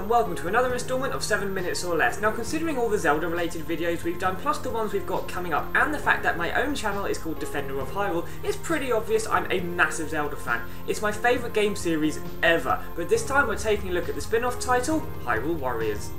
and welcome to another instalment of 7 Minutes or Less. Now, considering all the Zelda related videos we've done, plus the ones we've got coming up, and the fact that my own channel is called Defender of Hyrule, it's pretty obvious I'm a massive Zelda fan. It's my favourite game series ever, but this time we're taking a look at the spin-off title, Hyrule Warriors.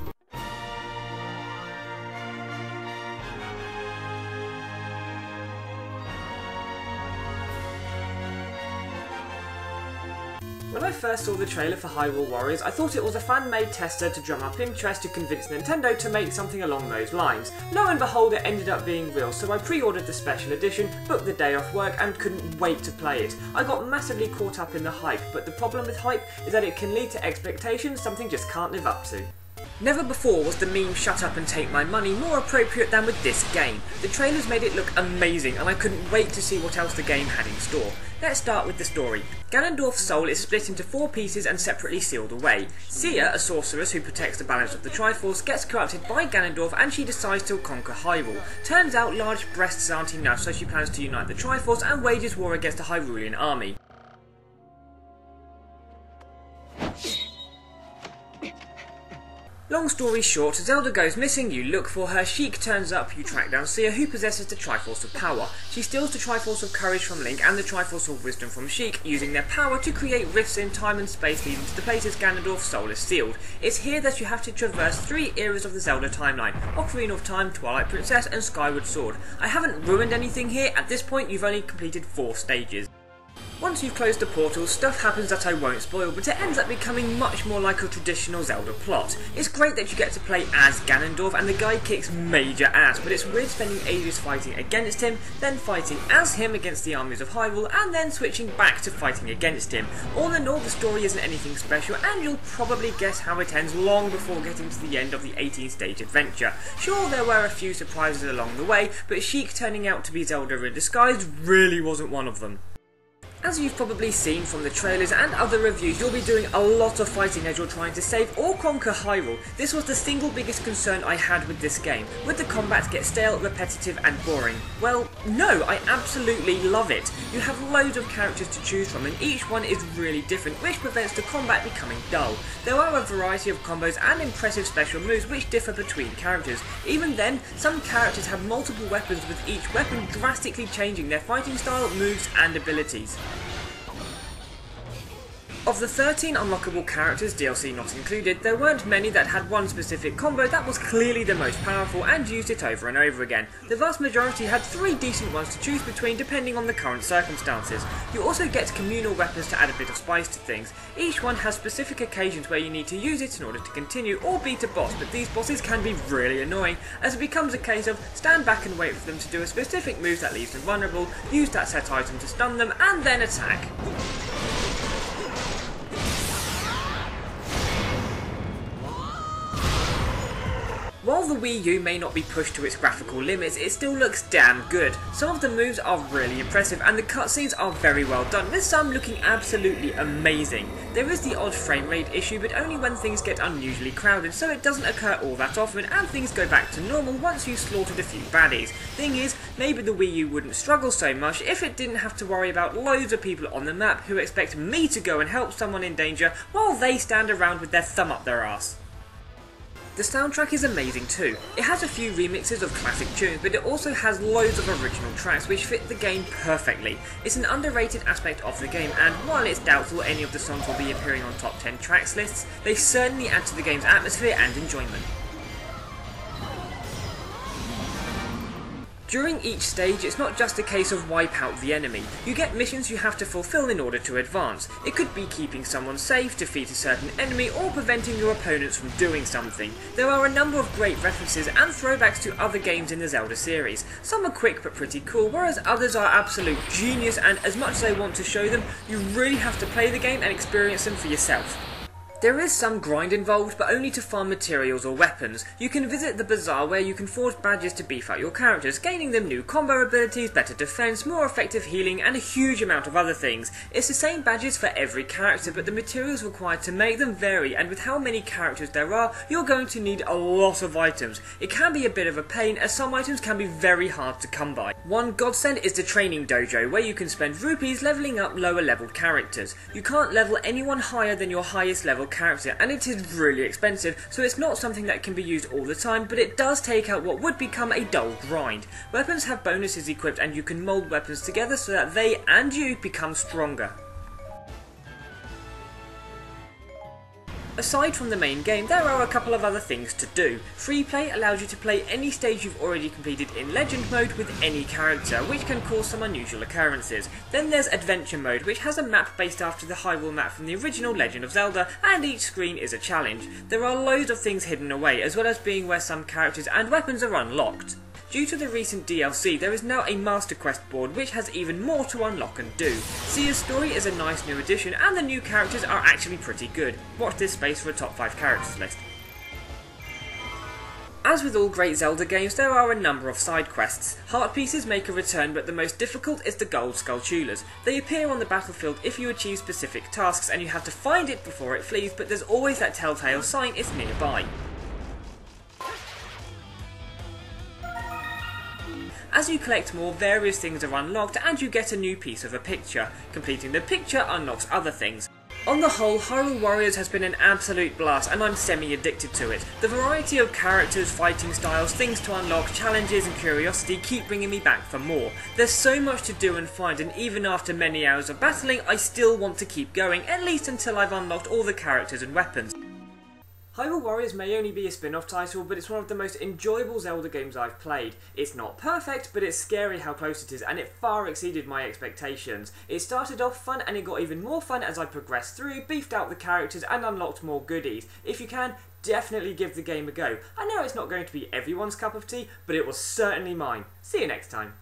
When I first saw the trailer for Hyrule Warriors, I thought it was a fan-made tester to drum up interest to convince Nintendo to make something along those lines. Lo and behold, it ended up being real, so I pre-ordered the special edition, booked the day off work, and couldn't wait to play it. I got massively caught up in the hype, but the problem with hype is that it can lead to expectations something just can't live up to. Never before was the meme "shut up and take my money" more appropriate than with this game. The trailers made it look amazing, and I couldn't wait to see what else the game had in store. Let's start with the story. Ganondorf's soul is split into 4 pieces and separately sealed away. Sia, a sorceress who protects the balance of the Triforce, gets corrupted by Ganondorf and she decides to conquer Hyrule. Turns out large breasts aren't enough, so she plans to unite the Triforce and wages war against the Hyrulean army. Long story short, Zelda goes missing, you look for her, Sheik turns up, you track down Sia, who possesses the Triforce of Power. She steals the Triforce of Courage from Link and the Triforce of Wisdom from Sheik, using their power to create rifts in time and space leading to the places Ganondorf's soul is sealed. It's here that you have to traverse 3 eras of the Zelda timeline: Ocarina of Time, Twilight Princess, and Skyward Sword. I haven't ruined anything here, at this point you've only completed 4 stages. Once you've closed the portal, stuff happens that I won't spoil, but it ends up becoming much more like a traditional Zelda plot. It's great that you get to play as Ganondorf, and the guy kicks major ass, but it's weird spending ages fighting against him, then fighting as him against the armies of Hyrule, and then switching back to fighting against him. All in all, the story isn't anything special, and you'll probably guess how it ends long before getting to the end of the 18-stage adventure. Sure, there were a few surprises along the way, but Sheik turning out to be Zelda in disguise really wasn't one of them. As you've probably seen from the trailers and other reviews, you'll be doing a lot of fighting as you're trying to save or conquer Hyrule. This was the single biggest concern I had with this game. Would the combat get stale, repetitive and boring? Well, no, I absolutely love it. You have loads of characters to choose from and each one is really different, which prevents the combat becoming dull. There are a variety of combos and impressive special moves which differ between characters. Even then, some characters have multiple weapons, with each weapon drastically changing their fighting style, moves and abilities. Of the 13 unlockable characters, DLC not included, there weren't many that had one specific combo that was clearly the most powerful and used it over and over again. The vast majority had 3 decent ones to choose between depending on the current circumstances. You also get communal weapons to add a bit of spice to things. Each one has specific occasions where you need to use it in order to continue or beat a boss, but these bosses can be really annoying, as it becomes a case of stand back and wait for them to do a specific move that leaves them vulnerable, use that set item to stun them, and then attack. While the Wii U may not be pushed to its graphical limits, it still looks damn good. Some of the moves are really impressive and the cutscenes are very well done, with some looking absolutely amazing. There is the odd frame rate issue, but only when things get unusually crowded, so it doesn't occur all that often and things go back to normal once you've slaughtered a few baddies. Thing is, maybe the Wii U wouldn't struggle so much if it didn't have to worry about loads of people on the map who expect me to go and help someone in danger while they stand around with their thumb up their ass. The soundtrack is amazing too. It has a few remixes of classic tunes, but it also has loads of original tracks which fit the game perfectly. It's an underrated aspect of the game, and while it's doubtful any of the songs will be appearing on top 10 tracks lists, they certainly add to the game's atmosphere and enjoyment. During each stage, it's not just a case of wipe out the enemy. You get missions you have to fulfill in order to advance. It could be keeping someone safe, defeat a certain enemy, or preventing your opponents from doing something. There are a number of great references and throwbacks to other games in the Zelda series. Some are quick but pretty cool, whereas others are absolute genius, and as much as I want to show them, you really have to play the game and experience them for yourself. There is some grind involved, but only to farm materials or weapons. You can visit the bazaar where you can forge badges to beef out your characters, gaining them new combo abilities, better defense, more effective healing, and a huge amount of other things. It's the same badges for every character, but the materials required to make them vary, and with how many characters there are, you're going to need a lot of items. It can be a bit of a pain, as some items can be very hard to come by. One godsend is the training dojo, where you can spend rupees leveling up lower level characters. You can't level anyone higher than your highest level character, and it is really expensive, so it's not something that can be used all the time, but it does take out what would become a dull grind. Weapons have bonuses equipped, and you can mould weapons together so that they and you become stronger. Aside from the main game, there are a couple of other things to do. Free play allows you to play any stage you've already completed in Legend mode with any character, which can cause some unusual occurrences. Then there's Adventure mode, which has a map based after the Hyrule map from the original Legend of Zelda, and each screen is a challenge. There are loads of things hidden away, as well as being where some characters and weapons are unlocked. Due to the recent DLC, there is now a Master Quest board which has even more to unlock and do. Sia's story is a nice new addition, and the new characters are actually pretty good. Watch this space for a top 5 characters list. As with all great Zelda games, there are a number of side quests. Heart pieces make a return, but the most difficult is the Gold Skulltulas. They appear on the battlefield if you achieve specific tasks, and you have to find it before it flees, but there's always that telltale sign it's nearby. As you collect more, various things are unlocked and you get a new piece of a picture. Completing the picture unlocks other things. On the whole, Hyrule Warriors has been an absolute blast, and I'm semi-addicted to it. The variety of characters, fighting styles, things to unlock, challenges and curiosity keep bringing me back for more. There's so much to do and find, and even after many hours of battling, I still want to keep going, at least until I've unlocked all the characters and weapons. Hyrule Warriors may only be a spin-off title, but it's one of the most enjoyable Zelda games I've played. It's not perfect, but it's scary how close it is, and it far exceeded my expectations. It started off fun, and it got even more fun as I progressed through, beefed out the characters, and unlocked more goodies. If you can, definitely give the game a go. I know it's not going to be everyone's cup of tea, but it was certainly mine. See you next time.